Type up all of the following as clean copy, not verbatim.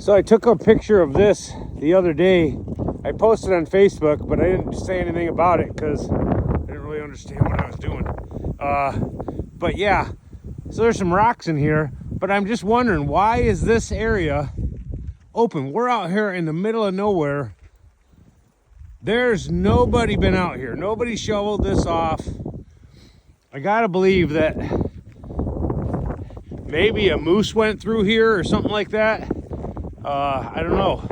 So I took a picture of this the other day. I posted on Facebook, but I didn't say anything about it because I didn't really understand what I was doing. But yeah, so there's some rocks in here, but I'm just wondering, why is this area open? We're out here in the middle of nowhere. There's nobody been out here. Nobody shoveled this off. I gotta believe that maybe a moose went through here or something like that. I don't know.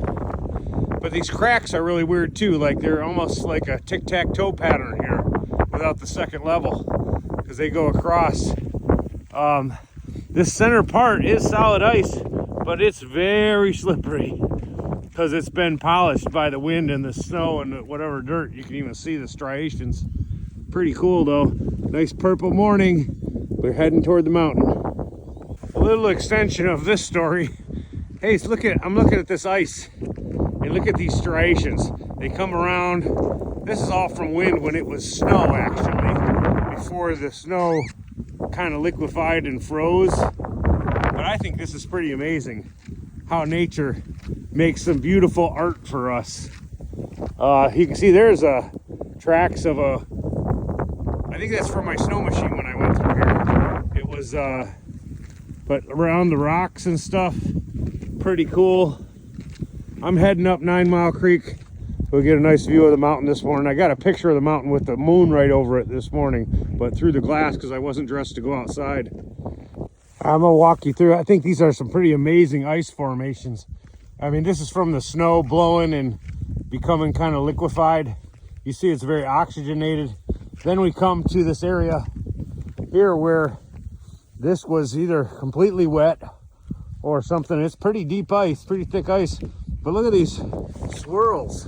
But these cracks are really weird too. Like they're almost like a tic-tac-toe pattern here without the second level, because they go across. This center part is solid ice, but it's very slippery because it's been polished by the wind and the snow and whatever dirt. You can even see the striations. Pretty cool though. Nice purple morning. We're heading toward the mountain. A little extension of this story. Hey, so I'm looking at this ice and look at these striations. They come around. This is all from wind when it was snow, actually, before the snow kind of liquefied and froze. But I think this is pretty amazing how nature makes some beautiful art for us. You can see there's tracks of I think that's from my snow machine when I went through here. It was, but around the rocks and stuff, pretty cool. I'm heading up 9 Mile Creek. We'll get a nice view of the mountain this morning. I got a picture of the mountain with the moon right over it this morning, but through the glass because I wasn't dressed to go outside. I'm gonna walk you through. I think these are some pretty amazing ice formations. I mean, this is from the snow blowing and becoming kind of liquefied. You see it's very oxygenated. Then we come to this area here where this was either completely wet or something. It's pretty deep ice, pretty thick ice. But look at these swirls.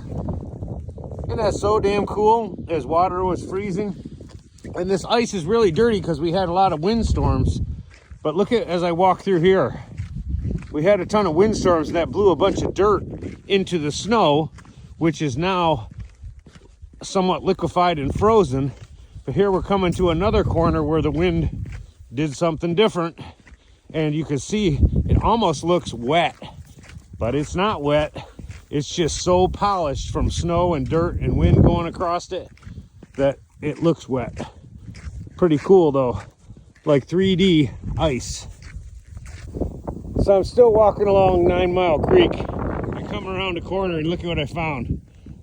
Isn't that so damn cool? As water was freezing. And this ice is really dirty because we had a lot of windstorms. But look at, as I walk through here, we had a ton of windstorms that blew a bunch of dirt into the snow, which is now somewhat liquefied and frozen. But here we're coming to another corner where the wind did something different. And you can see it almost looks wet, but it's not wet. It's just so polished from snow and dirt and wind going across it that it looks wet. Pretty cool though, like 3D ice. So I'm still walking along 9 Mile Creek. I come around a corner and look at what I found.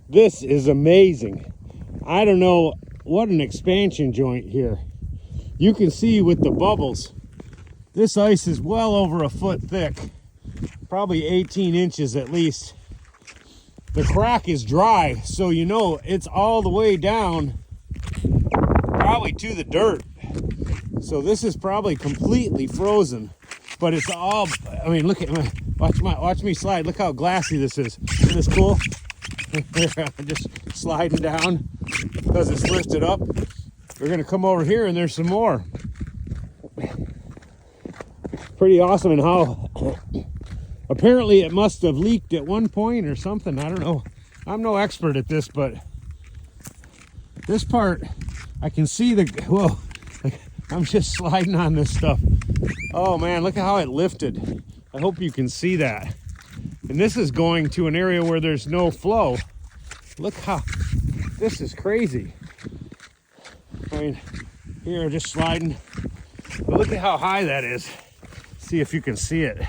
This is amazing. I don't know, what an expansion joint here. You can see with the bubbles, this ice is well over a foot thick, probably 18 inches at least. The crack is dry, so you know it's all the way down, probably to the dirt. So this is probably completely frozen, but it's all, I mean, look at me, watch me slide. Look how glassy this is. Isn't this cool? I'm just sliding down because it's lifted up. We're gonna come over here and there's some more. Pretty awesome. And how apparently it must have leaked at one point or something. I don't know. I'm no expert at this, but this part I can see the, whoa, I'm just sliding on this stuff. Oh man, look at how it lifted. I hope you can see that. And this is going to an area where there's no flow. Look how, this is crazy. I mean, here, just sliding. But look at how high that is. See if you can see it.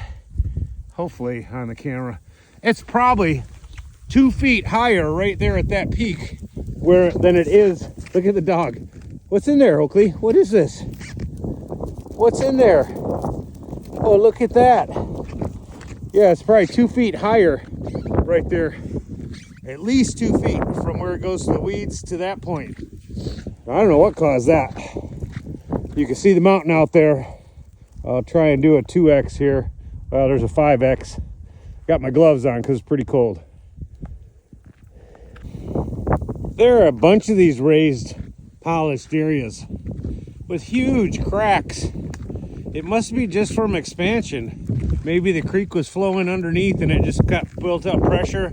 Hopefully on the camera. It's probably 2 feet higher right there at that peak than it is. Look at the dog. What's in there, Oakley? What is this? What's in there? Oh, look at that. Yeah, it's probably 2 feet higher right there. At least 2 feet from where it goes to the weeds to that point. I don't know what caused that. You can see the mountain out there. I'll try and do a 2X here. Well, there's a 5X. Got my gloves on because it's pretty cold. There are a bunch of these raised, polished areas with huge cracks. It must be just from expansion. Maybe the creek was flowing underneath and it just got built up pressure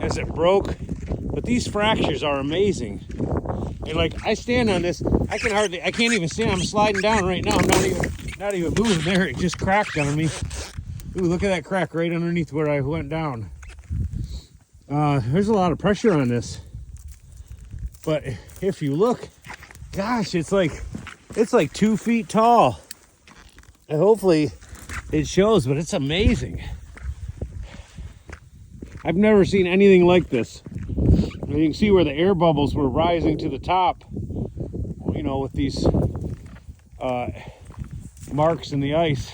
as it broke. But these fractures are amazing. And like, I stand on this, I can't even stand. I'm sliding down right now. I'm not even moving there. It just cracked on me. Ooh, look at that crack right underneath where I went down. There's a lot of pressure on this. But if you look, gosh, it's like 2 feet tall. And hopefully it shows, but it's amazing. I've never seen anything like this. And you can see where the air bubbles were rising to the top, you know, with these marks in the ice.